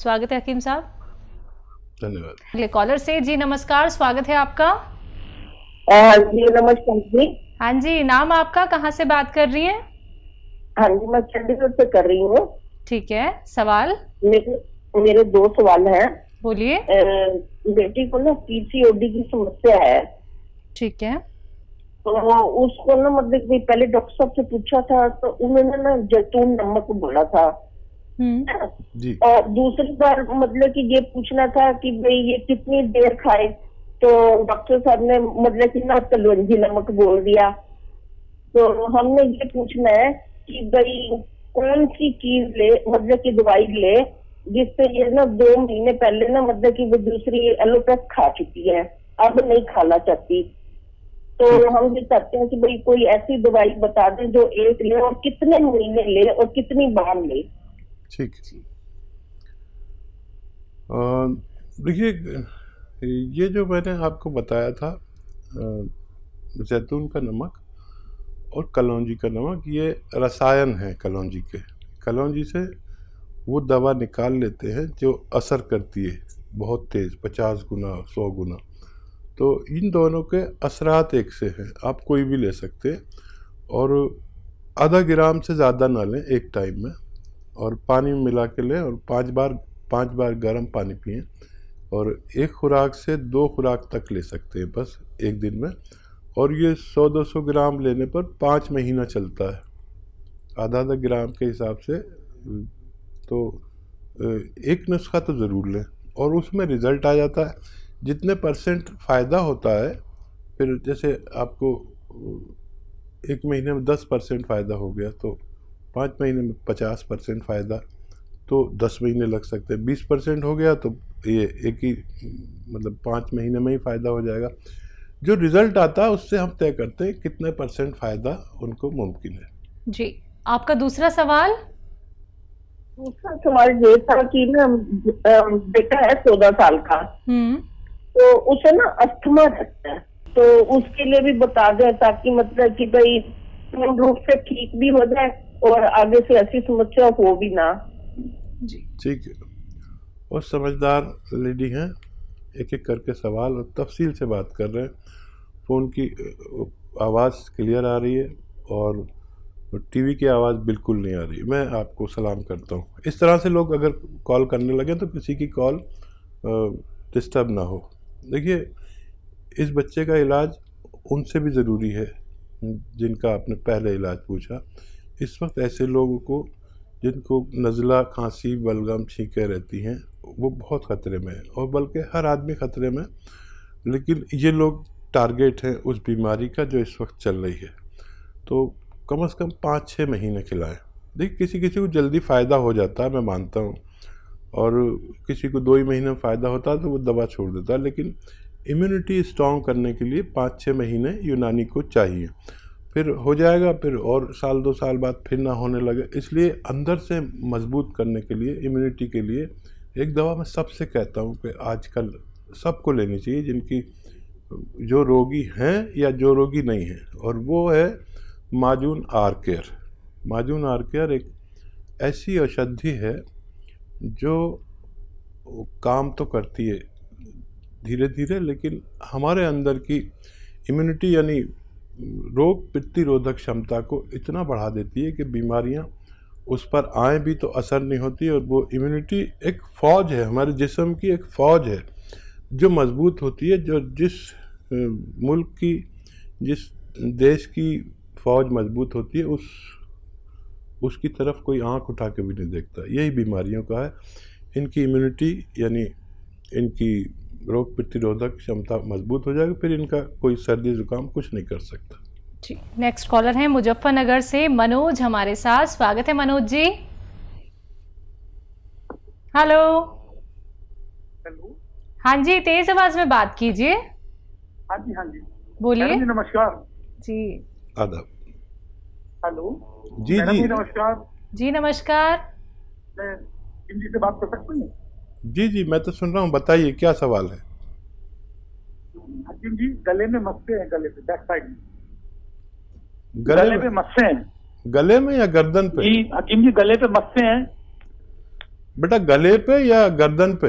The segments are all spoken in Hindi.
स्वागत है हकीम साहब। धन्यवाद। अगले कॉलर से जी नमस्कार, स्वागत है आपका। जी नमस्कार जी। हाँ जी, नाम आपका, कहाँ से बात कर रही हैं? हाँ जी, मैं चंडीगढ़ से कर रही हूँ। ठीक है, सवाल मेरे 2 सवाल हैं। बोलिए। बेटी को ना पीसीओडी की समस्या है। ठीक है। तो उसको ना मतलब कि पहले डॉक्टर साहब से पूछा था तो उन्होंने ना जैतून नमक बोला था। जी। और दूसरी बार मतलब कि ये पूछना था कि भाई ये कितनी देर खाए, तो डॉक्टर साहब ने मतलब कि ना कलवंजी नमक बोल दिया। तो हमने ये पूछना है कि भाई कौन सी चीज ले, मतलब की दवाई ले जिससे ये ना 2 महीने पहले ना मतलब कि वो दूसरी एलोपैथ खा चुकी है, अब नहीं खाना चाहती। तो हम ये चाहते हैं कि भाई कोई ऐसी दवाई बता दें जो एक ले और कितने महीने ले और कितनी बार ले। ठीक। देखिए, ये जो मैंने आपको बताया था, जैतून का नमक और कलौंजी का नमक, ये रसायन है कलौंजी के। कलौंजी से वो दवा निकाल लेते हैं जो असर करती है बहुत तेज़, 50 गुना 100 गुना। तो इन दोनों के असरात एक से हैं, आप कोई भी ले सकते हैं। और आधा ग्राम से ज़्यादा ना लें एक टाइम में, और पानी में मिला के लें और 5 बार गर्म पानी पिएं। और 1 खुराक से 2 खुराक तक ले सकते हैं बस एक दिन में। और ये 100-200 ग्राम लेने पर 5 महीना चलता है, आधा ग्राम के हिसाब से। तो एक नुस्खा तो ज़रूर लें और उसमें रिज़ल्ट आ जाता है। जितने % फ़ायदा होता है, फिर जैसे आपको 1 महीने में 10% फ़ायदा हो गया तो 5 महीने में 50% फ़ायदा, तो 10 महीने लग सकते हैं। 20% हो गया तो ये एक ही मतलब 5 महीने में ही फ़ायदा हो जाएगा। जो रिज़ल्ट आता है उससे हम तय करते हैं कितने % फ़ायदा उनको मुमकिन है। जी, आपका दूसरा सवाल? दूसरा सवाल ये था कि ना बेटा है 14 साल का, तो उसे ना अस्थमा रहता है, तो उसके लिए भी बता दें ताकि मतलब कि भाई पूर्ण रूप से ठीक भी हो जाए और आगे से ऐसी समस्या हो भी ना। जी ठीक है, और समझदार लेडी हैं, एक एक करके सवाल और तफसील से बात कर रहे हैं। फ़ोन की आवाज़ क्लियर आ रही है और टीवी की आवाज़ बिल्कुल नहीं आ रही। मैं आपको सलाम करता हूँ। इस तरह से लोग अगर कॉल करने लगे तो किसी की कॉल डिस्टर्ब ना हो। देखिए, इस बच्चे का इलाज उनसे भी ज़रूरी है जिनका आपने पहले इलाज पूछा। इस वक्त ऐसे लोगों को जिनको नज़ला, खांसी, बलगम, छींकें रहती हैं, वो बहुत ख़तरे में है, और बल्कि हर आदमी ख़तरे में। लेकिन ये लोग टारगेट हैं उस बीमारी का जो इस वक्त चल रही है। तो कम से कम 5-6 महीने खिलाएं। देखिए, किसी किसी को जल्दी फ़ायदा हो जाता है, मैं मानता हूँ, और किसी को 2 ही महीने में फ़ायदा होता है तो वो दवा छोड़ देता है। लेकिन इम्यूनिटी स्ट्रॉन्ग करने के लिए 5-6 महीने यूनानी को चाहिए, फिर हो जाएगा। फिर और साल 2 साल बाद फिर ना होने लगे, इसलिए अंदर से मजबूत करने के लिए, इम्यूनिटी के लिए एक दवा मैं सबसे कहता हूँ कि आजकल सबको लेनी चाहिए, जिनकी जो रोगी हैं या जो रोगी नहीं हैं, और वो है माजून आर केयर। माजून आर केयर एक ऐसी औषधि है जो काम तो करती है धीरे धीरे, लेकिन हमारे अंदर की इम्यूनिटी यानी रोग प्रतिरोधक क्षमता को इतना बढ़ा देती है कि बीमारियां उस पर आए भी तो असर नहीं होती। और वो इम्यूनिटी एक फ़ौज है, हमारे जिस्म की एक फ़ौज है जो मजबूत होती है। जो जिस मुल्क की, जिस देश की फ़ौज मजबूत होती है, उसकी तरफ कोई आंख उठा के भी नहीं देखता। यही बीमारियों का है। इनकी इम्यूनिटी यानी इनकी रोग प्रतिरोधक क्षमता मजबूत हो जाएगी, फिर इनका कोई सर्दी जुकाम कुछ नहीं कर सकता। जी, नेक्स्ट कॉलर है मुजफ्फरनगर से मनोज हमारे साथ। स्वागत है मनोज जी। हेलो। हेलो। हाँ जी, तेज आवाज में बात कीजिए। हाँ जी, हाँ जी, बोलिए। मैडम जी नमस्कार। जी आदाब। हेलो जी मैडम जी जी नमस्कार। जी नमस्कार। मैं हिंदी से बात कर सकती हूँ? जी जी, मैं तो सुन रहा हूँ, बताइए क्या सवाल है। हकीम जी, गले में मस्से हैं, गले पे बैक साइड में गले पे में? मस्से हैं। गले में या गर्दन पे? जी हकीम जी, गले पे मस्से हैं। बेटा गले पे या गर्दन पे?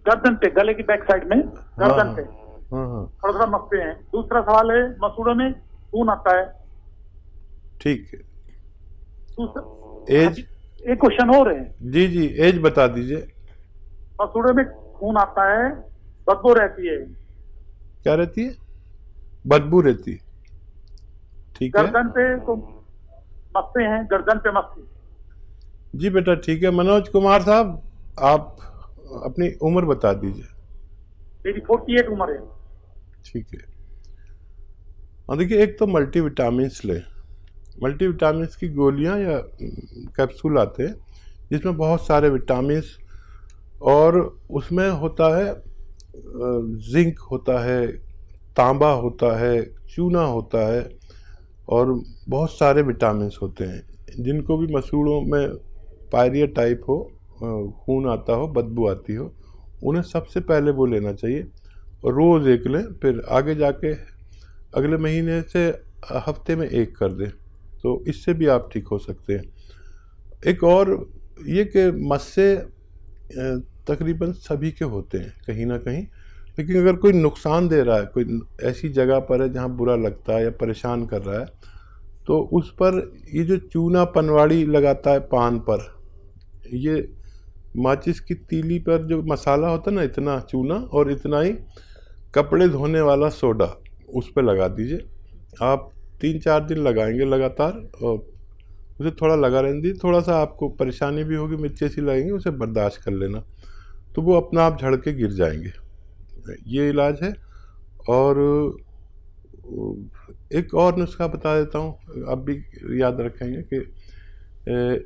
गर्दन पे, गले की बैक साइड में, गर्दन पे हाँ, थोड़ा थोड़ा मस्से हैं। दूसरा सवाल है, मसूड़ों में खून आता है। ठीक है। दूसरा एज? एक क्वेश्चन और है, जी जी, एज बता दीजिए। मसूड़ों में खून आता है, बदबू रहती है। क्या रहती है? बदबू रहती है। ठीक है गर्दन पे तो मस्से हैं, गर्दन पे मस्से। जी बेटा, ठीक है। मनोज कुमार साहब, आप अपनी उम्र बता दीजिए। मेरी 48 उम्र है। ठीक है। और देखिए, एक तो मल्टीविटामिन्स लें। मल्टीविटामिन्स की गोलियां या कैप्सूल आते हैं जिसमें बहुत सारे विटामिन्स, और उसमें होता है जिंक होता है, तांबा होता है, चूना होता है, और बहुत सारे विटामिन्स होते हैं। जिनको भी मसूड़ों में पायरिया टाइप हो, खून आता हो, बदबू आती हो, उन्हें सबसे पहले वो लेना चाहिए। रोज़ एक लें, फिर आगे जाके अगले महीने से हफ्ते में एक कर दें, तो इससे भी आप ठीक हो सकते हैं। एक और ये कि मस्से तकरीबन सभी के होते हैं कहीं ना कहीं, लेकिन अगर कोई नुकसान दे रहा है, कोई ऐसी जगह पर है जहाँ बुरा लगता है या परेशान कर रहा है, तो उस पर ये जो चूना पनवाड़ी लगाता है पान पर, ये माचिस की तीली पर जो मसाला होता है ना, इतना चूना और इतना ही कपड़े धोने वाला सोडा उस पर लगा दीजिए। आप 3-4 दिन लगाएंगे लगातार, और उसे थोड़ा लगा रहने दीजिए। थोड़ा सा आपको परेशानी भी होगी, मिर्ची सी लगेंगी, उसे बर्दाश्त कर लेना, तो वो अपना आप झड़ के गिर जाएंगे। ये इलाज है। और एक और नुस्खा बता देता हूँ, आप भी याद रखेंगे कि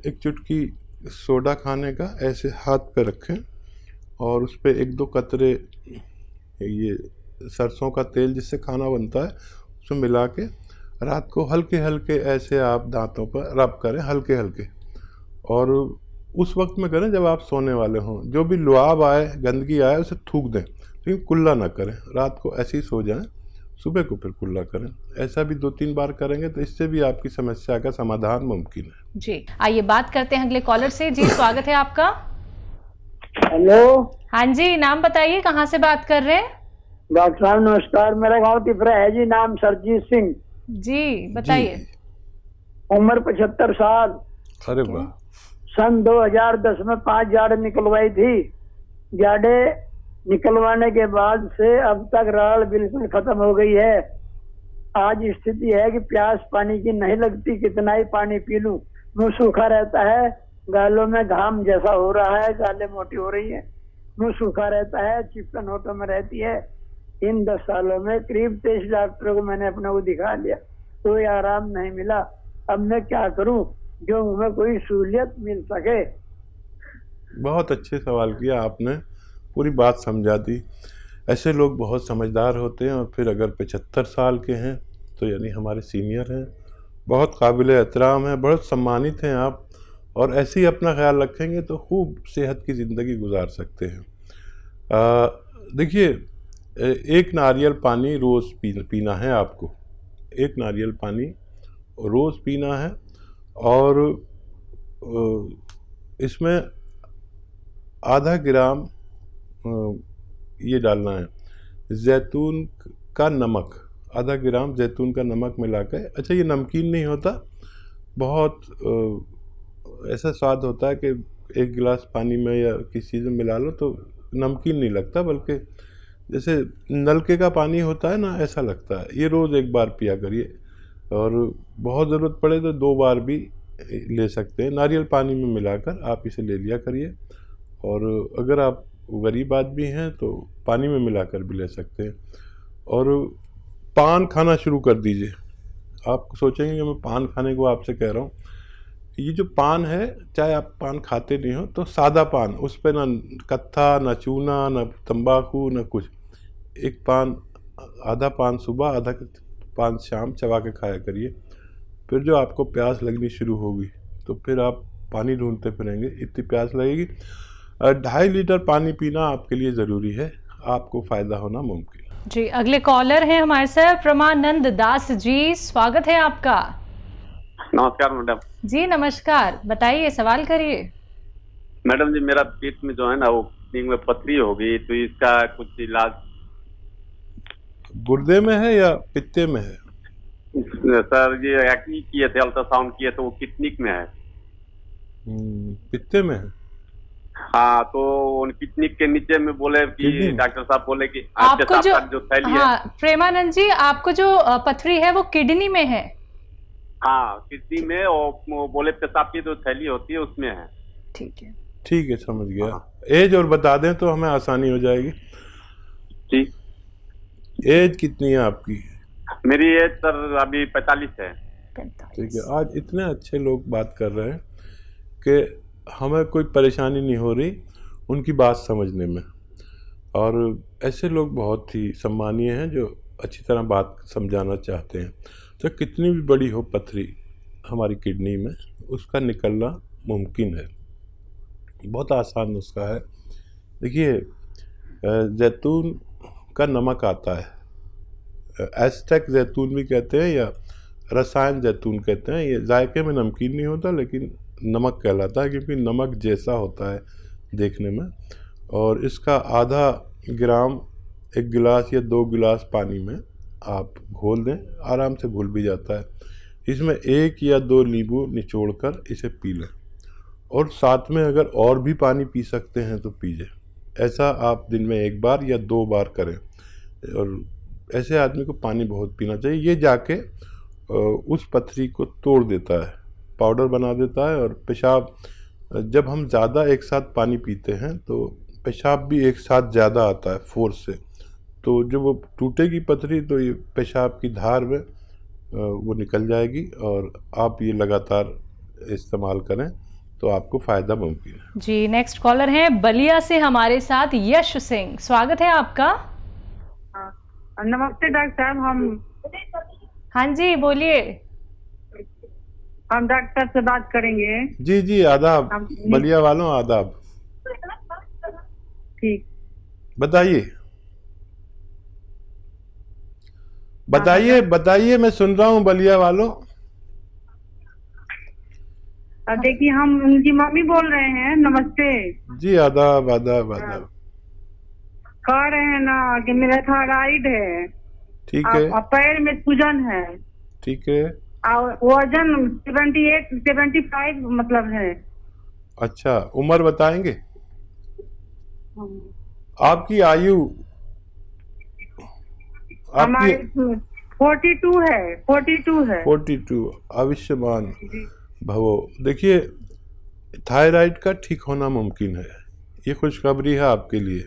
एक चुटकी सोडा खाने का ऐसे हाथ पे रखें, और उस पर 1-2 कतरे ये सरसों का तेल जिससे खाना बनता है उसमें मिला के रात को हल्के हल्के ऐसे आप दांतों पर रब करें, हल्के हल्के, और उस वक्त में करें जब आप सोने वाले हों। जो भी लुआब आए, गंदगी आए, उसे थूक दें, लेकिन कुल्ला ना करें। रात को ऐसे ही सो जाएं, सुबह को फिर कुल्ला करें। ऐसा भी 2-3 बार करेंगे तो इससे भी आपकी समस्या का समाधान मुमकिन है। जी, आइए बात करते हैं अगले कॉलर से। जी, स्वागत है आपका। हेलो हाँ जी, नाम बताइए, कहाँ से बात कर रहे हैं? डॉक्टर साहब नमस्कार, मेरा गांव तिपरा है जी, नाम सरजीत सिंह, जी बताइए। जी। उम्र 75 साल। अरे वाह। सन 2010 में 5 जाड़े निकलवाई थी। जाड़े निकलवाने के बाद से अब तक राल बिल्कुल खत्म हो गई है। आज स्थिति है कि प्यास पानी की नहीं लगती, कितना ही पानी पी लूं, मुंह सूखा रहता है, गालों में घाम जैसा हो रहा है, गालें मोटी हो रही है, मुंह सूखा रहता है, चिपकन होठों में रहती है। इन 10 सालों में करीब 23 डॉक्टरों को मैंने अपने को दिखा लिया, कोई आराम नहीं मिला। अब मैं क्या करूं जो मुझे कोई सहूलियत मिल सके? बहुत अच्छे सवाल किया आपने, पूरी बात समझा दी। ऐसे लोग बहुत समझदार होते हैं, और फिर अगर 75 साल के हैं तो यानी हमारे सीनियर हैं, बहुत काबिल एहतराम है, बहुत सम्मानित हैं आप, और ऐसे ही अपना ख्याल रखेंगे तो खूब सेहत की ज़िंदगी गुजार सकते हैं। देखिए, एक नारियल पानी रोज़ पीना है आपको, एक नारियल पानी रोज़ पीना है, और इसमें आधा ग्राम ये डालना है जैतून का नमक, आधा ग्राम जैतून का नमक मिलाकर। अच्छा, ये नमकीन नहीं होता, बहुत ऐसा स्वाद होता है कि 1 गिलास पानी में या किसी चीज़ में मिला लो तो नमकीन नहीं लगता, बल्कि जैसे नलके का पानी होता है ना, ऐसा लगता है। ये रोज़ 1 बार पिया करिए, और बहुत ज़रूरत पड़े तो 2 बार भी ले सकते हैं। नारियल पानी में मिलाकर आप इसे ले लिया करिए, और अगर आप गरीब आदमी हैं तो पानी में मिलाकर भी ले सकते हैं। और पान खाना शुरू कर दीजिए। आप सोचेंगे कि मैं पान खाने को आपसे कह रहा हूँ, ये जो पान है, चाहे आप पान खाते नहीं हो तो सादा पान, उस पर ना कत्था, ना चूना, ना तंबाकू, ना कुछ। एक पान, आधा पान सुबह, आधा पान शाम चबा के खाया करिए। फिर जो आपको प्यास लगनी शुरू होगी तो फिर आप पानी ढूंढते फिरेंगे, इतनी प्यास लगेगी। 2.5 लीटर पानी पीना आपके लिए ज़रूरी है, आपको फ़ायदा होना मुमकिन है। जी, अगले कॉलर हैं हमारे साथ प्रमानंद दास जी, स्वागत है आपका। नमस्कार मैडम। जी नमस्कार, बताइए, सवाल करिए। मैडम जी, मेरा पेट में जो है ना वो किडनी में पथरी हो गई, तो इसका कुछ इलाज। गुर्दे में है या पित्ते में है? सर ये एक्नी किए थे, अल्ट्रासाउंड किए तो वो किडनी में है। पित्ते में है। हाँ, तो उन किडनी के नीचे में बोले कि किडनी? डॉक्टर साहब बोले कि आपको जो थैली है। हाँ प्रेमानंद जी, आपको जो पथरी है वो किडनी में है। हाँ, किडनी में, और वो बोले पेशाब की जो थैली होती है उसमें है। ठीक है। ठीक है, समझ गया। एज और बता दें तो हमें आसानी हो जाएगी। ठीक। एज कितनी है आपकी? मेरी एज सर अभी 45 है। ठीक है। आज इतने अच्छे लोग बात कर रहे हैं कि हमें कोई परेशानी नहीं हो रही उनकी बात समझने में, और ऐसे लोग बहुत ही सम्मानीय हैं जो अच्छी तरह बात समझाना चाहते हैं। तो कितनी भी बड़ी हो पथरी हमारी किडनी में, उसका निकलना मुमकिन है। बहुत आसान नुस्खा है। देखिए, जैतून का नमक आता है, एस्टेक जैतून भी कहते हैं या रसायन जैतून कहते हैं। ये जायके में नमकीन नहीं होता लेकिन नमक कहलाता है, क्योंकि नमक जैसा होता है देखने में। और इसका आधा ग्राम 1 गिलास या 2 गिलास पानी में आप घोल दें, आराम से घुल भी जाता है। इसमें 1 या 2 नींबू निचोड़कर इसे पी लें, और साथ में अगर और भी पानी पी सकते हैं तो पीजिए। ऐसा आप दिन में 1 बार या 2 बार करें, और ऐसे आदमी को पानी बहुत पीना चाहिए। ये जाके उस पथरी को तोड़ देता है, पाउडर बना देता है। और पेशाब, जब हम ज़्यादा एक साथ पानी पीते हैं तो पेशाब भी एक साथ ज़्यादा आता है फोर्स से, तो जब वो टूटेगी पथरी तो ये पेशाब की धार में वो निकल जाएगी। और आप ये लगातार इस्तेमाल करें तो आपको फ़ायदा मुमकिन है। जी, नेक्स्ट कॉलर हैं बलिया से हमारे साथ यश सिंह, स्वागत है आपका। नमस्ते डॉक्टर साहब। हाँ जी, बोलिए। हम डॉक्टर से बात करेंगे। जी जी, आदाब। बलिया वालों आदाब। ठीक, बताइए बताइए बताइए, मैं सुन रहा हूँ बलिया वालों। देखिए, हम उनकी मम्मी बोल रहे हैं। नमस्ते जी, आदाब आदाब आदाब। कह रहे हैं ना कि मेरा थायराइड है। ठीक है। पैर में सूजन है। ठीक है। और वजन 75 मतलब है। अच्छा, उम्र बताएंगे? आपकी आयु? हमारे 42 है। 42। आयुष्मान भवो। देखिए, थायराइड का ठीक होना मुमकिन है, ये खुशखबरी है आपके लिए।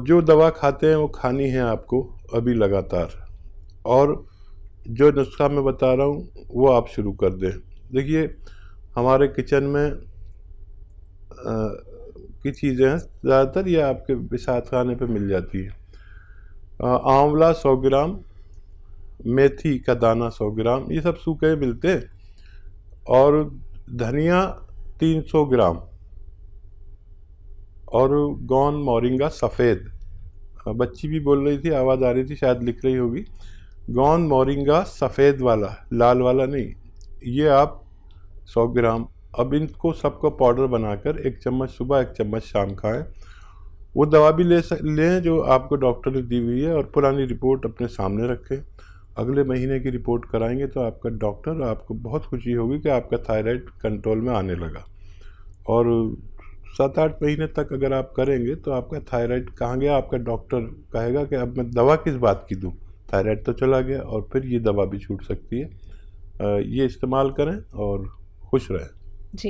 जो दवा खाते हैं वो खानी है आपको अभी लगातार, और जो नुस्खा मैं बता रहा हूँ वो आप शुरू कर दें। देखिए, हमारे किचन में की चीज़ें हैं, ज़्यादातर ये आपके विसात खाने पे मिल जाती है। आंवला 100 ग्राम, मेथी का दाना 100 ग्राम, ये सब सूखे मिलते हैं। और धनिया 300 ग्राम, और गौन मोरिंगा सफ़ेद। बच्ची भी बोल रही थी, आवाज़ आ रही थी, शायद लिख रही होगी। गौन मोरिंगा सफ़ेद वाला, लाल वाला नहीं। ये आप 100 ग्राम। अब इनको सबको पाउडर बनाकर 1 चम्मच सुबह 1 चम्मच शाम खाएं। वो दवा भी लें जो आपको डॉक्टर ने दी हुई है, और पुरानी रिपोर्ट अपने सामने रखें। अगले महीने की रिपोर्ट कराएंगे तो आपका डॉक्टर, आपको बहुत खुशी होगी कि आपका थायराइड कंट्रोल में आने लगा। और 7-8 महीने तक अगर आप करेंगे तो आपका थायराइड कहाँ गया, आपका डॉक्टर कहेगा कि अब मैं दवा किस बात की दूँ, थायराइड तो चला गया। और फिर ये दवा भी छूट सकती है। ये इस्तेमाल करें और खुश रहें। जी।